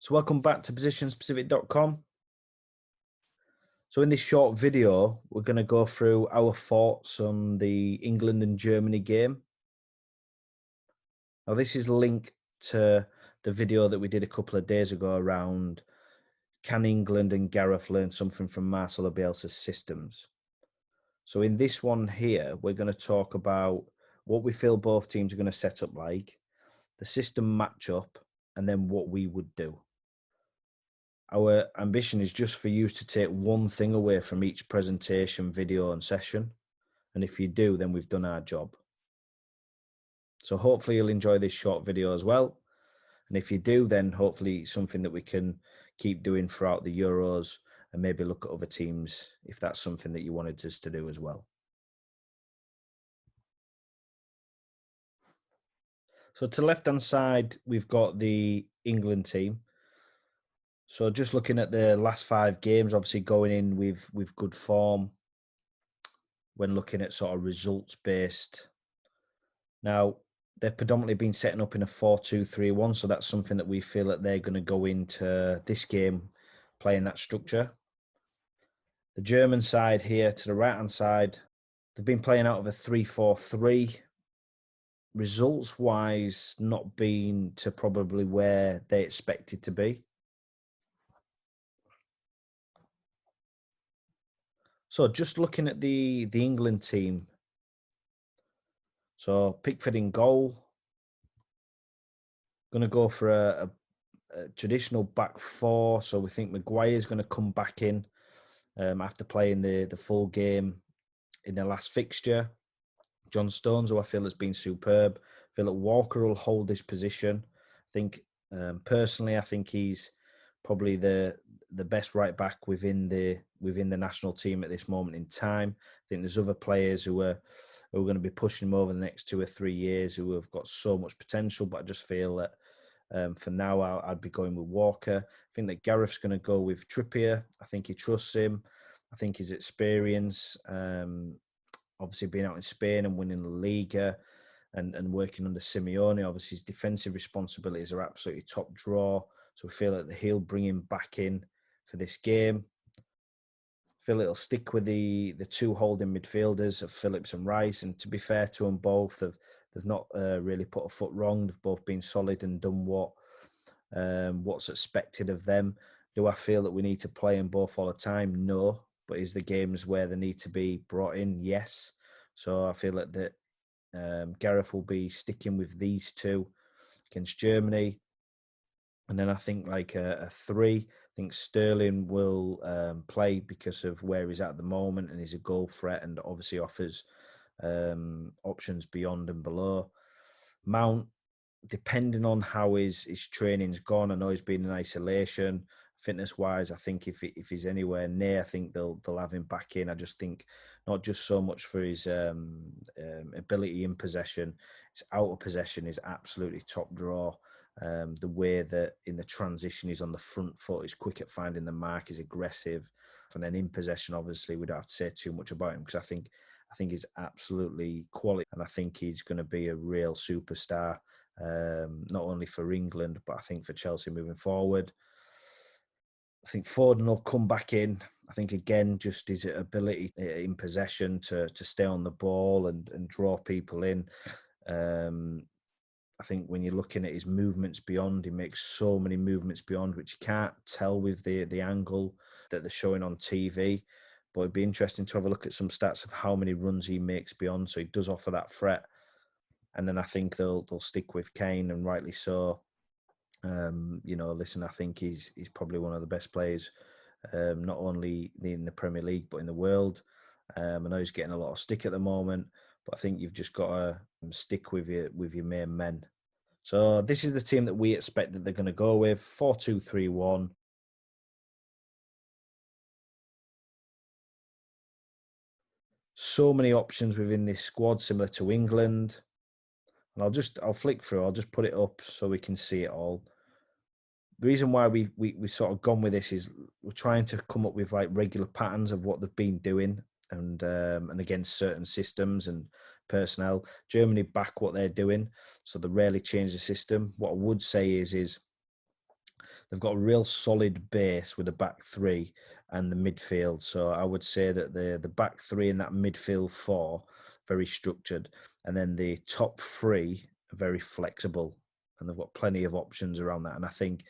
So welcome back to positionspecific.com. So in this short video, we're going to go through our thoughts on the England and Germany game. Now this is linked to the video that we did a couple of days ago around can England and Gareth learn something from Marcelo Bielsa's systems. So in this one here, we're going to talk about what we feel both teams are going to set up like, the system matchup, and then what we would do. Our ambition is just for you to take one thing away from each presentation, video and session. And if you do, then we've done our job. So hopefully you'll enjoy this short video as well. And if you do, then hopefully it's something that we can keep doing throughout the Euros and maybe look at other teams if that's something that you wanted us to do as well. So to the left-hand side, we've got the England team. So just looking at the last 5 games, obviously going in with good form when looking at sort of results-based. Now, they've predominantly been setting up in a 4-2-3-1, so that's something that we feel that they're going to go into this game playing that structure. The German side here to the right-hand side, they've been playing out of a 3-4-3. Results-wise, not been to probably where they expected to be. So just looking at the England team. So Pickford in goal. Going to go for a traditional back 4. So we think Maguire's going to come back in after playing the full game in the last fixture. John Stones, who I feel has been superb. I feel that Walker will hold this position. I think personally, I think he's probably the best right back within the national team at this moment in time. I think there's other players who are going to be pushing him over the next 2 or 3 years who have got so much potential, but I just feel that for now I'd be going with Walker. I think that Gareth's going to go with Trippier. I think he trusts him. I think his experience, obviously being out in Spain and winning the Liga and working under Simeone, obviously his defensive responsibilities are absolutely top draw. So we feel that he'll bring him back in for this game. I feel it'll stick with the 2 holding midfielders of Phillips and Rice. And to be fair to them both, they've not really put a foot wrong. They've both been solid and done what's expected of them. Do I feel that we need to play them both all the time? No. But is the games where they need to be brought in? Yes. So I feel that Gareth will be sticking with these 2 against Germany. And then I think like a 3, I think Sterling will play because of where he's at the moment and he's a goal threat and obviously offers options beyond and below. Mount, depending on how his training's gone, I know he's been in isolation. Fitness-wise, I think if he's anywhere near, I think they'll have him back in. I just think not just so much for his ability in possession, his out of possession is absolutely top draw. The way that in the transition he's on the front foot, he's quick at finding the mark, he's aggressive. And then in possession, obviously, we don't have to say too much about him because I think he's absolutely quality and I think he's going to be a real superstar, not only for England, but I think for Chelsea moving forward. I think Foden will come back in. I think, again, just his ability in possession to stay on the ball and draw people in. I think when you're looking at his movements beyond, he makes so many movements beyond, which you can't tell with the angle that they're showing on TV. But it'd be interesting to have a look at some stats of how many runs he makes beyond. So he does offer that threat. And then I think they'll stick with Kane, and rightly so. Listen, I think he's probably one of the best players, not only in the Premier League, but in the world. I know he's getting a lot of stick at the moment, but I think you've just got to stick with your main men. So this is the team that we expect that they're going to go with, 4-2-3-1. So many options within this squad, similar to England. And I'll flick through, I'll just put it up so we can see it all. The reason why we sort of gone with this is we're trying to come up with like regular patterns of what they've been doing and against certain systems and personnel. Germany back what they're doing, so they rarely change the system. What I would say is they've got a real solid base with the back three and the midfield. So I would say that the back three and that midfield four, very structured. And then the top three are very flexible. And they've got plenty of options around that. And I think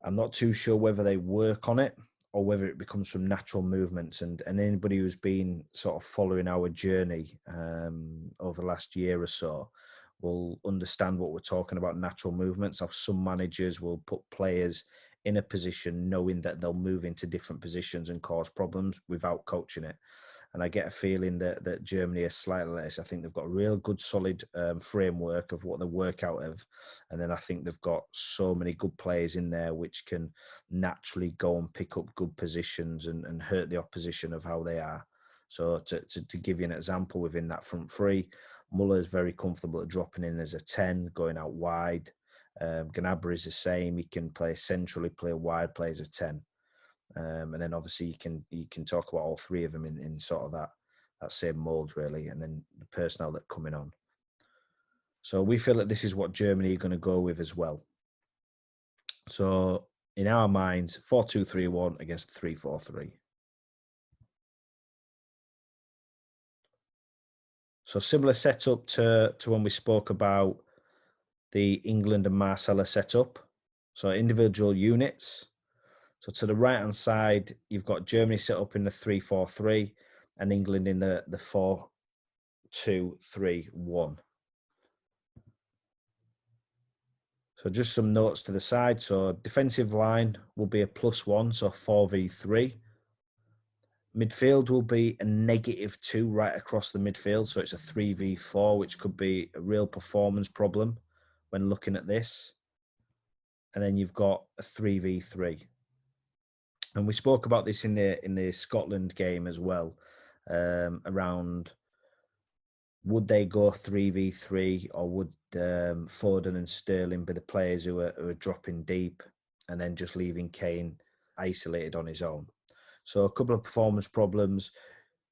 I'm not too sure whether they work on it or whether it becomes from natural movements. And anybody who's been sort of following our journey over the last year or so will understand what we're talking about, natural movements. How some managers will put players in a position knowing that they'll move into different positions and cause problems without coaching it. And I get a feeling that Germany is slightly less. I think they've got a real good, solid framework of what they work out of. And then I think they've got so many good players in there which can naturally go and pick up good positions and hurt the opposition of how they are. So to give you an example, within that front three, Muller is very comfortable at dropping in as a 10, going out wide. Gnabry is the same. He can play centrally, play wide, play as a 10. And then obviously you can talk about all three of them in sort of that same mould, really, and then the personnel that coming on. So we feel that this is what Germany are going to go with as well. So in our minds, 4-2-3-1 against 3-4-3. So similar setup to when we spoke about the England and Marcella setup. So individual units. So to the right-hand side, you've got Germany set up in the 3-4-3 and England in the 4-2-3-1. So just some notes to the side. So defensive line will be a +1, so 4v3. Midfield will be a -2 right across the midfield. So it's a 3v4, which could be a real performance problem when looking at this. And then you've got a 3v3. And we spoke about this in the Scotland game as well, around would they go 3v3 or would Foden and Sterling be the players who are dropping deep and then just leaving Kane isolated on his own? So a couple of performance problems.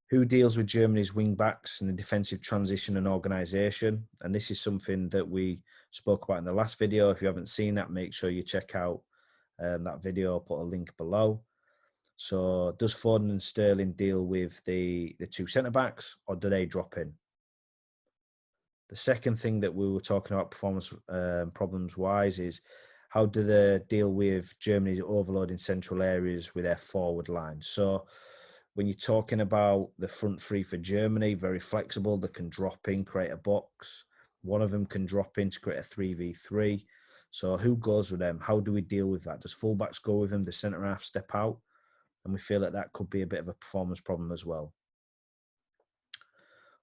Who deals with Germany's wing backs and the defensive transition and organisation? And this is something that we spoke about in the last video. If you haven't seen that, make sure you check out that video. I'll put a link below. So does Foden and Sterling deal with the two centre-backs or do they drop in? The second thing that we were talking about performance problems-wise is how do they deal with Germany's overload in central areas with their forward line? So when you're talking about the front three for Germany, very flexible. They can drop in, create a box. One of them can drop in to create a 3v3. So who goes with them? How do we deal with that? Does fullbacks go with them? Does centre-half step out? And we feel that could be a bit of a performance problem as well.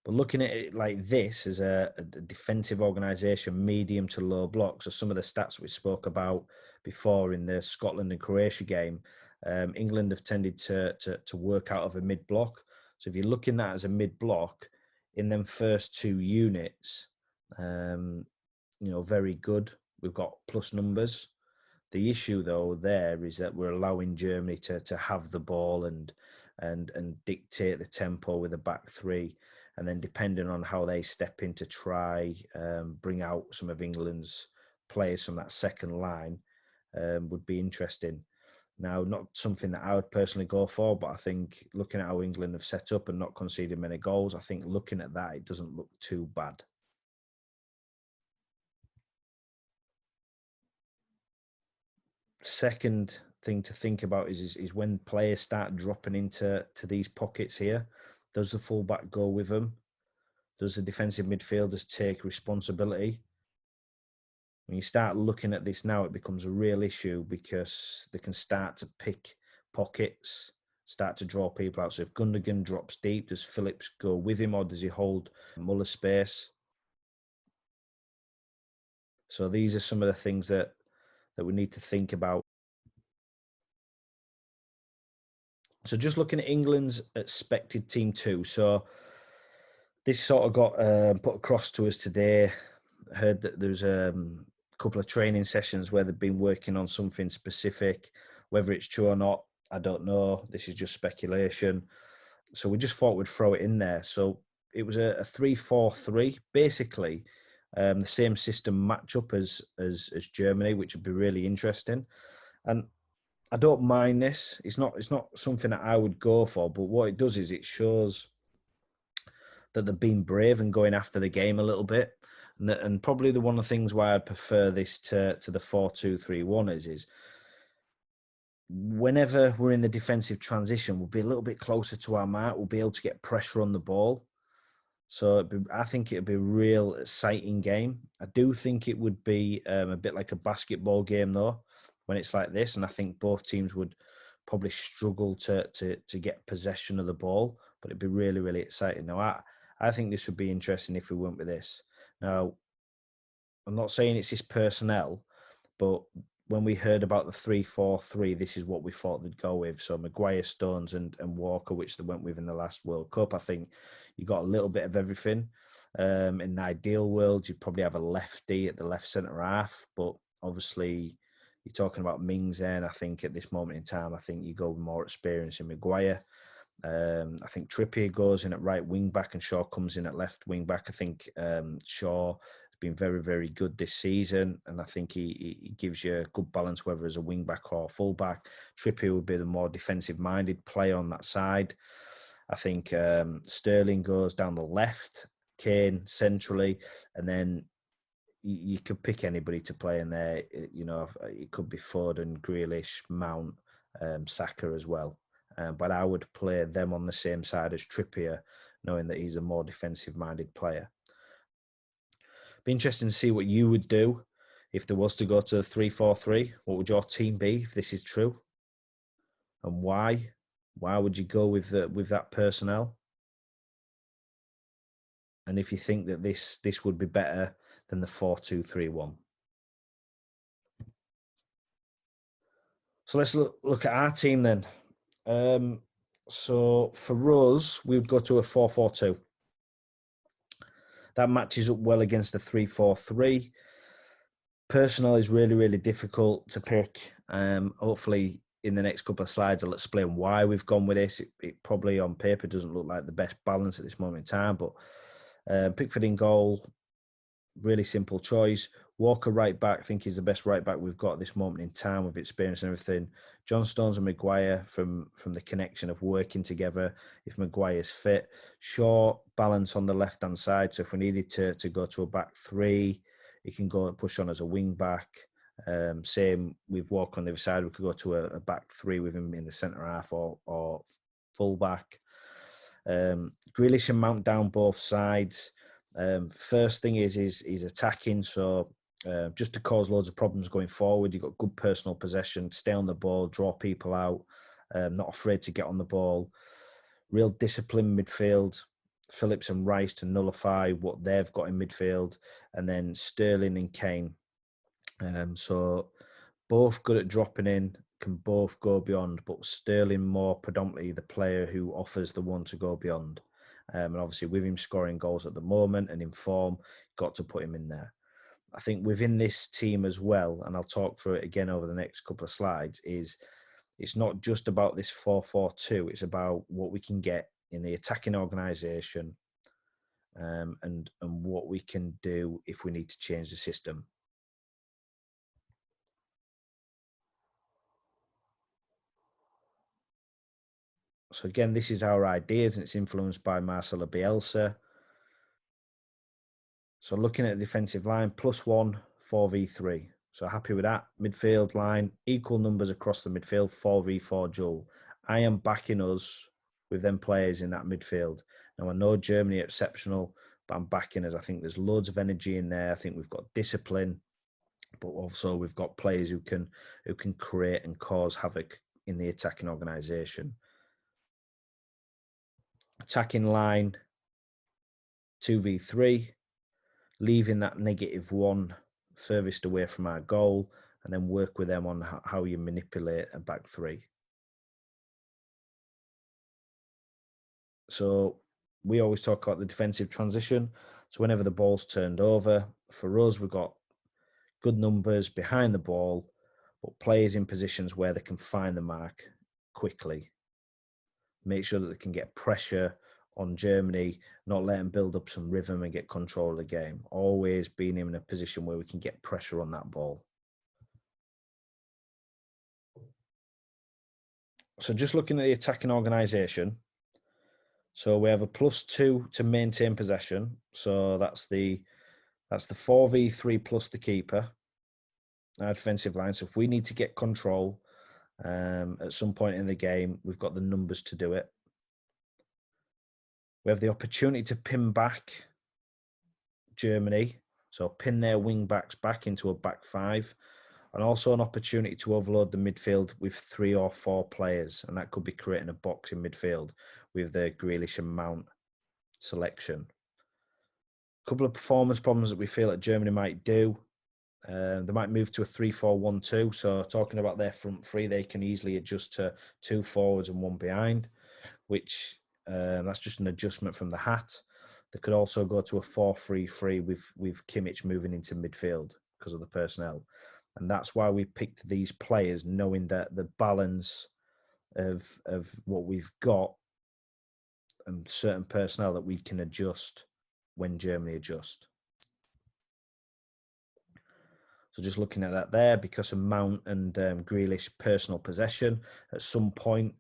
But looking at it like this as a defensive organisation, medium to low blocks, are some of the stats we spoke about before in the Scotland and Croatia game. England have tended to work out of a mid block. So if you're looking at that as a mid block, in them first two units, very good. We've got plus numbers. The issue, though, there is that we're allowing Germany to have the ball and dictate the tempo with the back three, and then depending on how they step in to try bring out some of England's players from that second line would be interesting. Now, not something that I would personally go for, but I think looking at how England have set up and not conceded many goals, I think looking at that, it doesn't look too bad. Second thing to think about is when players start dropping into these pockets here, does the fullback go with them? Does the defensive midfielders take responsibility? When you start looking at this now, it becomes a real issue because they can start to pick pockets, start to draw people out. So if Gundogan drops deep, does Phillips go with him or does he hold Muller's space? So these are some of the things that we need to think about. So just looking at England's expected team two. So this sort of got put across to us today. I heard that there's a couple of training sessions where they've been working on something specific. Whether it's true or not, I don't know. This is just speculation. So we just thought we'd throw it in there. So it was a 3-4-3, basically the same system matchup as Germany, which would be really interesting. And I don't mind this. It's not something that I would go for, but what it does is it shows that they've been brave and going after the game a little bit. And probably the one of the things why I prefer this to the 4-2-3-1 is whenever we're in the defensive transition, we'll be a little bit closer to our mark. We'll be able to get pressure on the ball. So I think it'd be a real exciting game. I do think it would be a bit like a basketball game though, when it's like this. And I think both teams would probably struggle to get possession of the ball, but it'd be really, really exciting. Now, I think this would be interesting if we went with this. Now, I'm not saying it's his personnel, but when we heard about the 3-4-3, this is what we thought they'd go with. So Maguire, Stones, and Walker, which they went with in the last World Cup. I think you got a little bit of everything. In an ideal world, you'd probably have a lefty at the left centre half, but obviously you're talking about Mings there, and I think at this moment in time, I think you go with more experience in Maguire. I think Trippier goes in at right wing back and Shaw comes in at left wing back. I think Shaw has been very, very good this season, and I think he gives you a good balance whether as a wing back or full back. Trippier would be the more defensive minded player on that side. I think Sterling goes down the left, Kane centrally, and then you could pick anybody to play in there. You know, it could be Foden, Grealish, Mount, Saka as well. But I would play them on the same side as Trippier, knowing that he's a more defensive-minded player. Be interesting to see what you would do if there was to go to 3-4-3. What would your team be if this is true, and why? Why would you go with that personnel? And if you think that this would be better than the 4-2-3-1. So let's look at our team then. So for us, we would go to a 4-4-2. That matches up well against the 3-4-3. Personnel is really, really difficult to pick. Hopefully, in the next couple of slides, I'll explain why we've gone with this. It probably on paper doesn't look like the best balance at this moment in time, but Pickford in goal, really simple choice. Walker right back, I think he's the best right back we've got at this moment in time with experience and everything. John Stones and Maguire from the connection of working together if Maguire's fit. Shaw balance on the left hand side. So if we needed to go to a back three, he can go and push on as a wing back. Same with Walker on the other side. We could go to a back three with him in the centre half or full back. Grealish and Mount down both sides. First thing is he's attacking, so just to cause loads of problems going forward. You've got good personal possession, stay on the ball, draw people out, not afraid to get on the ball. Real discipline midfield. Phillips and Rice to nullify what they've got in midfield, and then Sterling and Kane. So both good at dropping in, can both go beyond, but Sterling more predominantly the player who offers the one to go beyond. And obviously with him scoring goals at the moment and in form, got to put him in there. I think within this team as well, and I'll talk through it again over the next couple of slides, is it's not just about this 4-4-2, it's about what we can get in the attacking organisation and what we can do if we need to change the system. So again, this is our ideas and it's influenced by Marcelo Bielsa. So looking at the defensive line, +1, 4v3. So happy with that. Midfield line, equal numbers across the midfield, 4v4 duel. I am backing us with them players in that midfield. Now I know Germany are exceptional, but I'm backing us. I think there's loads of energy in there. I think we've got discipline, but also we've got players who can create and cause havoc in the attacking organisation. Attacking line, 2v3, leaving that -1 furthest away from our goal, and then work with them on how you manipulate a back three. So we always talk about the defensive transition. So whenever the ball's turned over, for us, we've got good numbers behind the ball, but players in positions where they can find the mark quickly. Make sure that they can get pressure on Germany, not let them build up some rhythm and get control of the game. Always being in a position where we can get pressure on that ball. So just looking at the attacking organisation, so we have a +2 to maintain possession. So that's the 4v3 plus the keeper, our defensive line. So if we need to get control at some point in the game, we've got the numbers to do it. We have the opportunity to pin back Germany, so pin their wing backs back into a back five, and also an opportunity to overload the midfield with 3 or 4 players, and that could be creating a box in midfield with the Grealish and Mount selection. A couple of performance problems that we feel that Germany might do. They might move to a 3-4-1-2. So talking about their front three, they can easily adjust to 2 forwards and 1 behind, which that's just an adjustment from the hat. They could also go to a 4-3-3 with Kimmich moving into midfield because of the personnel. And that's why we picked these players, knowing that the balance of what we've got and certain personnel that we can adjust when Germany adjust. So just looking at that there, because of Mount and Grealish personal possession, at some point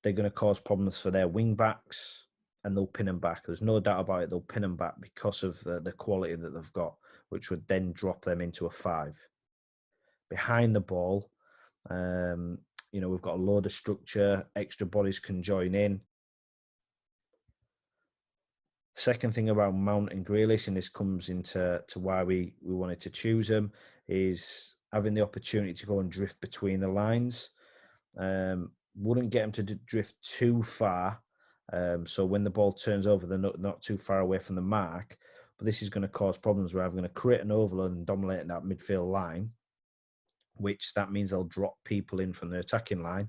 they're going to cause problems for their wing backs, and they'll pin them back. There's no doubt about it. They'll pin them back because of the quality that they've got, which would then drop them into a 5. Behind the ball, we've got a load of structure. Extra bodies can join in. Second thing about Mount and Grealish, and this comes into why we wanted to choose them, is having the opportunity to go and drift between the lines. Wouldn't get them to drift too far. So when the ball turns over, they're not too far away from the mark. But this is going to cause problems where I'm going to create an overload and dominate that midfield line, which that means they'll drop people in from the attacking line,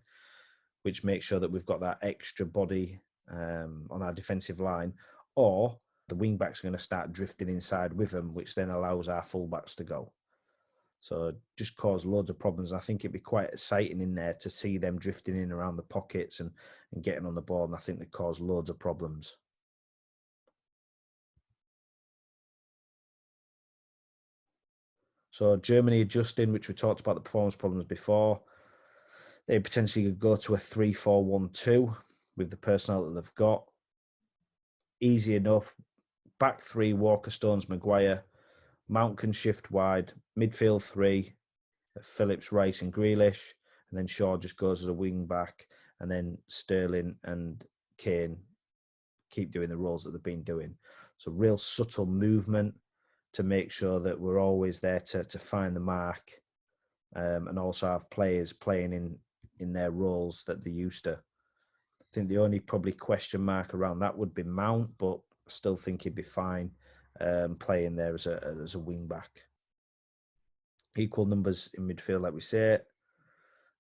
which makes sure that we've got that extra body on our defensive line. Or the wing backs are going to start drifting inside with them, which then allows our fullbacks to go. So just cause loads of problems. I think it'd be quite exciting in there to see them drifting in around the pockets and getting on the ball. And I think they cause loads of problems. So Germany adjusting, which we talked about the performance problems before. They potentially could go to a 3-4-1-2 with the personnel that they've got. Easy enough. Back 3, Walker, Stones, Maguire. Mount can shift wide. Midfield 3, Phillips, Rice and Grealish. And then Shaw just goes as a wing back. And then Sterling and Kane keep doing the roles that they've been doing. So real subtle movement to make sure that we're always there to find the mark, and also have players playing in their roles that they're used to. I think the only probably question mark around that would be Mount, but I still think he'd be fine playing there as a wing back. Equal numbers in midfield, like we say,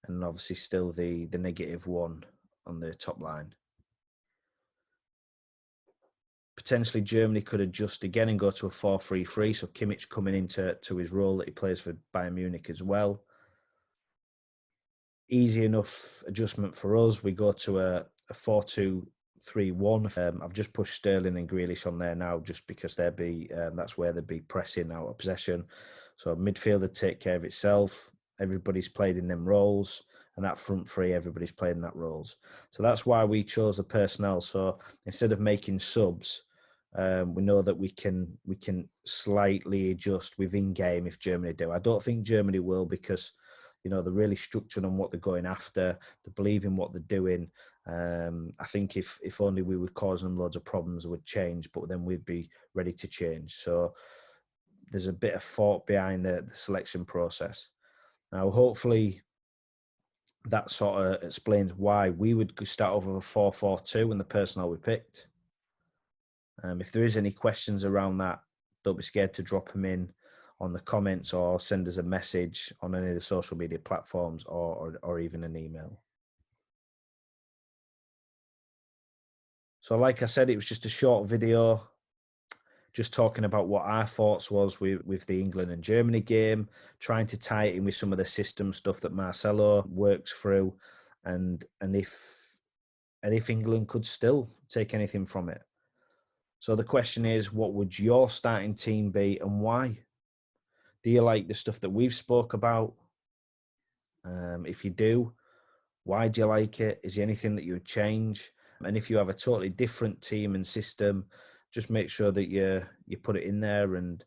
and obviously still the -1 on the top line. Potentially Germany could adjust again and go to a 4-3-3. So Kimmich coming into his role that he plays for Bayern Munich as well. Easy enough adjustment for us. We go to a 4-2-3-1. I've just pushed Sterling and Grealish on there now, just because that's where they'd be pressing out of possession. So midfield would take care of itself. Everybody's played in them roles, and that front three, everybody's played in that roles. So that's why we chose the personnel. So instead of making subs, we know that we can slightly adjust within game if Germany do. I don't think Germany will, because they're really structured on what they're going after. They believe in what they're doing. I think if only we were causing them loads of problems, it would change, but then we'd be ready to change. So there's a bit of thought behind the selection process. Now, hopefully that sort of explains why we would start off with a 4-4-2 and the personnel we picked. If there is any questions around that, don't be scared to drop them in on the comments or send us a message on any of the social media platforms or even an email. So like I said, it was just a short video just talking about what our thoughts was with the England and Germany game, trying to tie it in with some of the system stuff that Marcelo works through, and if England could still take anything from it. So the question is, what would your starting team be and why? Do you like the stuff that we've spoke about? If you do, Why do you like it? Is there anything that you would change? And if you have a totally different team and system, just make sure that you put it in there and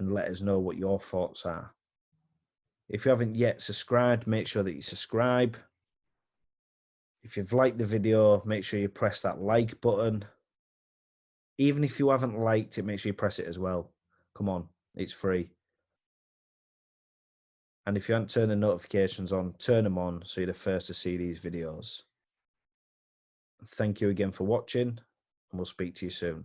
let us know what your thoughts are. If you haven't yet subscribed, make sure that you subscribe. If you've liked the video, make sure you press that like button. Even if you haven't liked it, make sure you press it as well. Come on, it's free. And if you haven't turned the notifications on, turn them on so you're the first to see these videos. Thank you again for watching, and we'll speak to you soon.